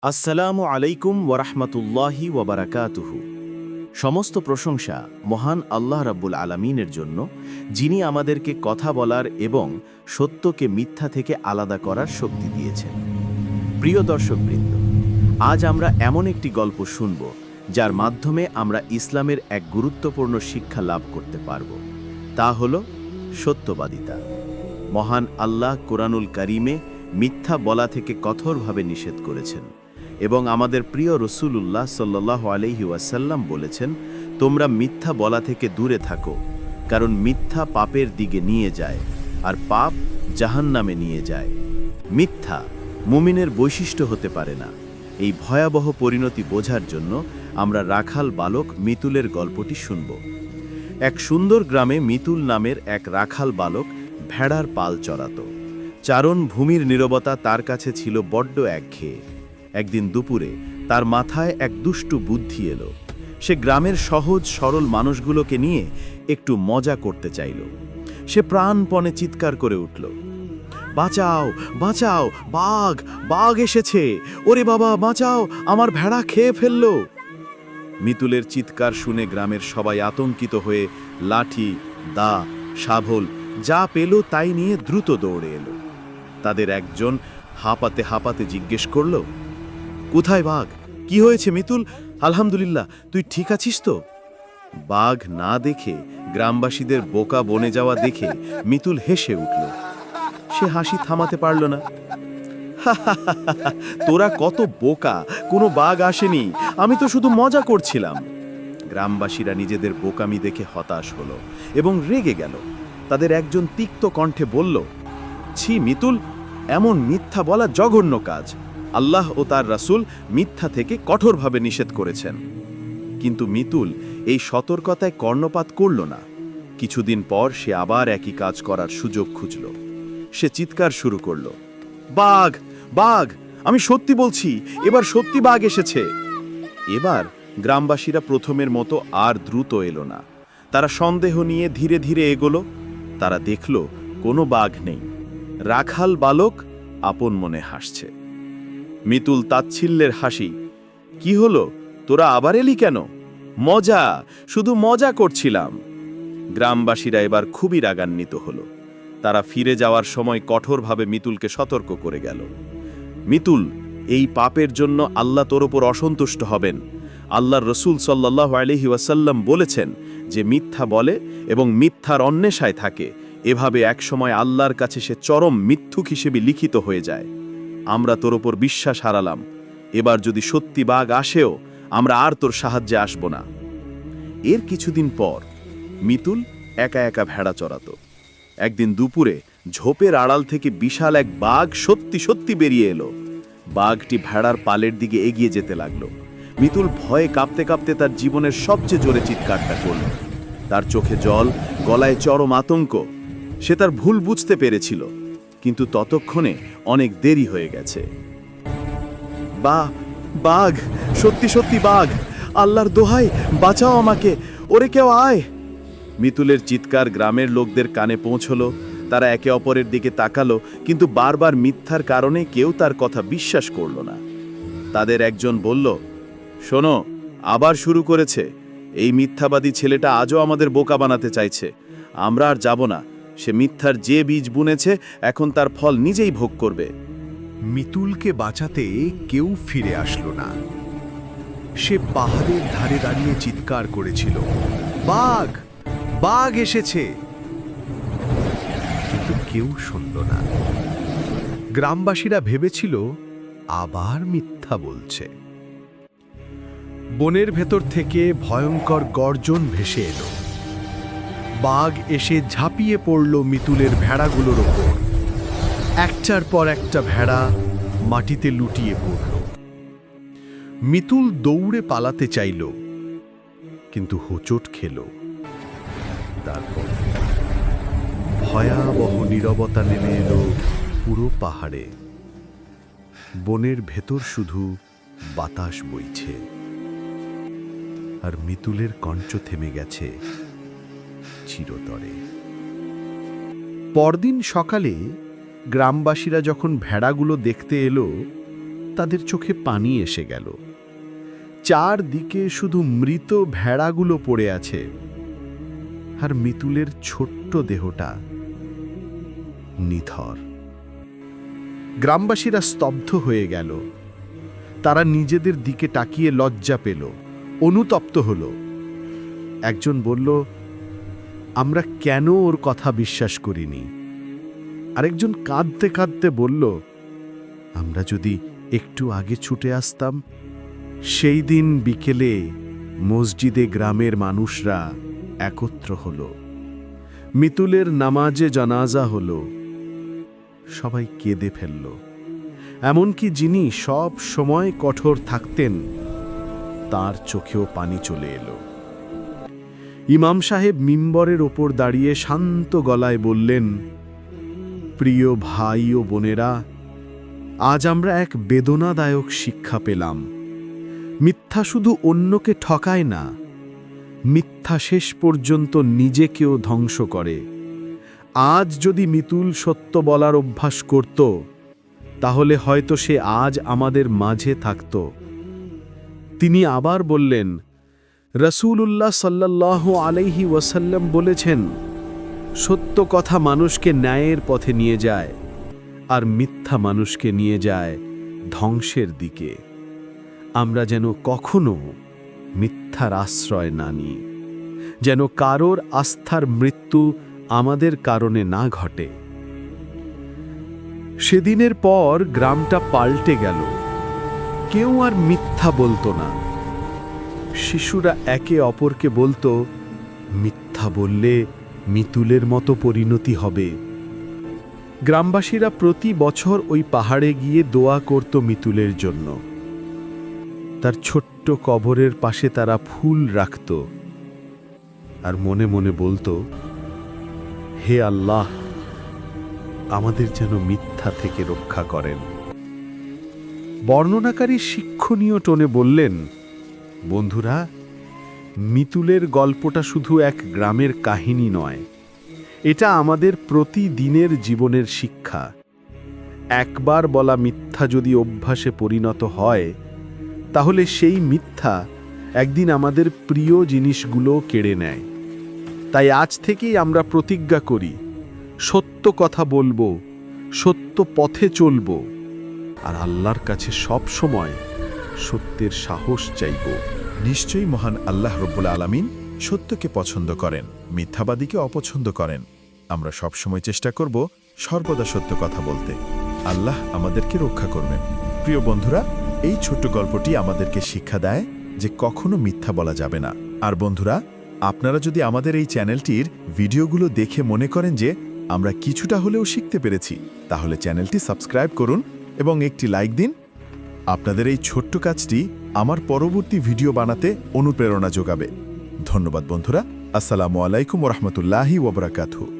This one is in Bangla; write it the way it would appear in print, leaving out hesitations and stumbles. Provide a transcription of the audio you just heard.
আসসালামু আলাইকুম ওয়ারাহমাতুল্লাহি ওয়াবারাকাতুহু। সমস্ত প্রশংসা মহান আল্লাহ রাব্বুল আলামিনের জন্য, যিনি আমাদেরকে কথা বলার এবং সত্যকে মিথ্যা থেকে আলাদা করার শক্তি দিয়েছেন। প্রিয় দর্শকবৃন্দ, আজ আমরা এমন একটি গল্প শুনব যার মাধ্যমে আমরা ইসলামের এক গুরুত্বপূর্ণ শিক্ষা লাভ করতে পারব। তা হল সত্যবাদিতা। মহান আল্লাহ কোরআনুল কারীমে মিথ্যা বলা থেকে কঠোরভাবে নিষেধ করেছেন এবং আমাদের প্রিয় রাসূলুল্লাহ সাল্লাল্লাহু আলাইহি ওয়াসাল্লাম বলেছেন, তোমরা মিথ্যা বলা থেকে দূরে থাকো, কারণ মিথ্যা পাপের দিকে নিয়ে যায় আর পাপ জাহান্নামে নিয়ে যায়। মিথ্যা মুমিনের বৈশিষ্ট্য হতে পারে না। এই ভয়াবহ পরিণতি বোঝার জন্য আমরা রাখাল বালক মিতুলের গল্পটি শুনব। এক সুন্দর গ্রামে মিতুল নামের এক রাখাল বালক ভেড়ার পাল চড়াত। চারণ ভূমির নীরবতা তার কাছে ছিল বড্ড একঘেয়ে। একদিন দুপুরে তার মাথায় এক দুষ্টু বুদ্ধি এলো। সে গ্রামের সহজ সরল মানুষগুলোকে নিয়ে একটু মজা করতে চাইল। সে প্রাণপণে চিৎকার করে উঠল, বাঁচাও বাঁচাও, বাঘ বাঘ এসেছে, ওরে বাবা বাঁচাও, আমার ভেড়া খেয়ে ফেলল। মিতুলের চিৎকার শুনে গ্রামের সবাই আতঙ্কিত হয়ে লাঠি, দা, শাবল যা পেল তাই নিয়ে দ্রুত দৌড়ে এলো। তাদের একজন হাঁপাতে হাঁপাতে জিজ্ঞেস করল, কোথায় বাঘ? কি হয়েছে মিতুল? আলহামদুলিল্লাহ, তুই ঠিক আছিস তো? বাঘ না দেখে, গ্রামবাসীদের বোকা বনে যাওয়া দেখে মিতুল হেসে উঠল। সে হাসি থামাতে পারল না। তোরা কত বোকা, কোনো বাঘ আসেনি, আমি তো শুধু মজা করছিলাম। গ্রামবাসীরা নিজেদের বোকামি দেখে হতাশ হলো এবং রেগে গেল। তাদের একজন তিক্ত কণ্ঠে বলল, ছি মিতুল, এমন মিথ্যা বলা জঘন্য কাজ। আল্লাহ ও তার রাসূল মিথ্যা থেকে কঠোরভাবে নিষেধ করেছেন। কিন্তু মিতুল এই সতর্কতায় কর্ণপাত করল না। কিছুদিন পর সে আবার একই কাজ করার সুযোগ খুঁজল। সে চিৎকার শুরু করল, বাঘ বাঘ, আমি সত্যি বলছি, এবার সত্যি বাঘ এসেছে। এবার গ্রামবাসীরা প্রথমের মতো আর দ্রুত এলো না। তারা সন্দেহ নিয়ে ধীরে ধীরে এগোলো। তারা দেখল কোনো বাঘ নেই। রাখাল বালক আপন মনে হাসছে। মিতুল তাচ্ছিল্যের হাসি, কি হলো, তোরা আবার এলি কেন? মজা, শুধু মজা করছিলাম। গ্রামবাসীরা এবার খুবই রাগান্বিত হলো। তারা ফিরে যাওয়ার সময় কঠোরভাবে মিতুলকে সতর্ক করে গেল, মিতুল, এই পাপের জন্য আল্লাহ তোর উপর অসন্তুষ্ট হবেন। আল্লাহর রাসূল সাল্লাল্লাহু আলাইহি ওয়াসাল্লাম বলেছেন যে মিথ্যা বলে এবং মিথ্যার অন্বেষায় থাকে, এভাবে একসময় আল্লাহর কাছে সে চরম মিথ্যুক হিসেবে লিখিত হয়ে যায়। আমরা তোর ওপর বিশ্বাস হারালাম। এবার যদি সত্যি বাঘ আসেও আমরা আর তোর সাহায্যে আসব না। এর কিছুদিন পর মিতুল একা একা ভেড়া চড়াত। একদিন দুপুরে ঝোপের আড়াল থেকে বিশাল এক বাঘ সত্যি সত্যি বেরিয়ে এলো। বাঘটি ভেড়ার পালের দিকে এগিয়ে যেতে লাগলো। মিতুল ভয়ে কাঁপতে কাঁপতে তার জীবনের সবচেয়ে জোরে চিৎকারটা করল। তার চোখে জল, গলায় চরম আতঙ্ক। সে তার ভুল বুঝতে পেরেছিল, কিন্তু ততক্ষণে অনেক দেরি হয়ে গেছে। বাঘ, সত্যি সত্যি বাঘ, আল্লাহর দোহাই, বাঁচাও আমাকে, ওরে কেউ আয়। মিতুলের চিৎকার গ্রামের লোকদের কানে পৌঁছলো। তারা একে অপরের দিকে তাকালো, কিন্তু বারবার মিথ্যার কারণে কেউ তার কথা বিশ্বাস করল না। তাদের একজন বলল, শোনো, আবার শুরু করেছে। এই মিথ্যাবাদী ছেলেটা আজও আমাদের বোকা বানাতে চাইছে। আমরা আর যাব না। সে মিথ্যার যে বীজ বুনেছে, এখন তার ফল নিজেই ভোগ করবে। মিতুলকে বাঁচাতে কেউ ফিরে আসলো না। সে পাহাড়ের ধারে দাঁড়িয়ে চিৎকার করেছিল, বাঘ বাঘ এসেছে, কিন্তু কেউ শুনল না। গ্রামবাসীরা ভেবেছিল আবার মিথ্যা বলছে। বনের ভেতর থেকে ভয়ঙ্কর গর্জন ভেসে এলো। বাঘ এসে ঝাঁপিয়ে পড়ল মিতুলের ভেড়াগুলোর ওপর। একটার পর একটা ভেড়া মাটিতে লুটিয়ে পড়ল। মিতুল দৌড়ে পালাতে চাইল, কিন্তু হোঁচট খেল। তারপর ভয়াবহ নীরবতা নেমে এলো পুরো পাহাড়ে। বনের ভেতর শুধু বাতাস বইছে, আর মিতুলের কণ্ঠ থেমে গেছে চিরতরে। পরদিন সকালে গ্রামবাসীরা যখন ভেড়াগুলো দেখতে এলো, তাদের চোখে পানি এসে গেল। চারদিকে শুধু মৃত ভেড়াগুলো পড়ে আছে, আর মিতুলের ছোট্ট দেহটা নিথর। গ্রামবাসীরা স্তব্ধ হয়ে গেল। তারা নিজেদের দিকে তাকিয়ে লজ্জা পেল, অনুতপ্ত হল। একজন বলল, আমরা কেন ওর কথা বিশ্বাস করিনি? আরেকজন কাঁদতে কাঁদতে বলল, আমরা যদি একটু আগে ছুটে আসতাম। সেই দিন বিকেলে মসজিদে গ্রামের মানুষরা একত্র হল। মিতুলের নামাজে জানাজা হল। সবাই কেঁদে ফেলল। এমনকি যিনি সব সময় কঠোর থাকতেন, তার চোখেও পানি চলে এলো। ইমাম সাহেব মিম্বরের ওপর দাঁড়িয়ে শান্ত গলায় বললেন, প্রিয় ভাই ও বোনেরা, আজ আমরা এক বেদনাদায়ক শিক্ষা পেলাম। মিথ্যা শুধু অন্যকে ঠকায় না, মিথ্যা শেষ পর্যন্ত নিজেকেও ধ্বংস করে। আজ যদি মিতুল সত্য বলার অভ্যাস করত, তাহলে হয়তো সে আজ আমাদের মাঝে থাকত। তিনি আবার বললেন, রাসূলুল্লাহ সাল্লাল্লাহু আলাইহি ওয়াসাল্লাম বলেছেন, সত্য কথা মানুষকে ন্যায়ের পথে নিয়ে যায়, আর মিথ্যা মানুষকে নিয়ে যায় ধ্বংসের দিকে। আমরা যেন কখনো মিথ্যার আশ্রয় না নিই, যেন কারোর আস্থার মৃত্যু আমাদের কারণে না ঘটে। সেদিনের পর গ্রামটা পাল্টে গেল। কেউ আর মিথ্যা বলতো না। শিশুরা একে অপরকে বলতো, মিথ্যা বললে মিতুলের মতো পরিণতি হবে। গ্রামবাসীরা প্রতি বছর ওই পাহাড়ে গিয়ে দোয়া করত মিতুলের জন্য। তার ছোট্ট কবরের পাশে তারা ফুল রাখত, আর মনে মনে বলতো, হে আল্লাহ, আমাদের যেন মিথ্যা থেকে রক্ষা করেন। বর্ণনাকারী শিক্ষণীয় টোনে বললেন, বন্ধুরা, মিতুলের গল্পটা শুধু এক গ্রামের কাহিনী নয়, এটা আমাদের প্রতিদিনের জীবনের শিক্ষা। একবার বলা মিথ্যা যদি অভ্যাসে পরিণত হয়, তাহলে সেই মিথ্যা একদিন আমাদের প্রিয় জিনিসগুলো কেড়ে নেয়। তাই আজ থেকেই আমরা প্রতিজ্ঞা করি, সত্য কথা বলবো, সত্য পথে চলব, আর আল্লাহর কাছে সব সময় সত্যের সাহস চাইব। নিশ্চয়ই মহান আল্লাহ রব্বুল আলামিন সত্যকে পছন্দ করেন, মিথ্যাবাদীকে অপছন্দ করেন। আমরা সবসময় চেষ্টা করব সর্বদা সত্য কথা বলতে। আল্লাহ আমাদেরকে রক্ষা করবেন। প্রিয় বন্ধুরা, এই ছোট্ট গল্পটি আমাদেরকে শিক্ষা দেয় যে কখনো মিথ্যা বলা যাবে না। আর বন্ধুরা, আপনারা যদি আমাদের এই চ্যানেলটির ভিডিওগুলো দেখে মনে করেন যে আমরা কিছুটা হলেও শিখতে পেরেছি, তাহলে চ্যানেলটি সাবস্ক্রাইব করুন এবং একটি লাইক দিন। আপনাদের এই ছোট্ট কাজটি আমার পরবর্তী ভিডিও বানাতে অনুপ্রেরণা যোগাবে। ধন্যবাদ বন্ধুরা। আসসালামু আলাইকুম ওয়া রাহমাতুল্লাহি ওয়া বারাকাতুহু।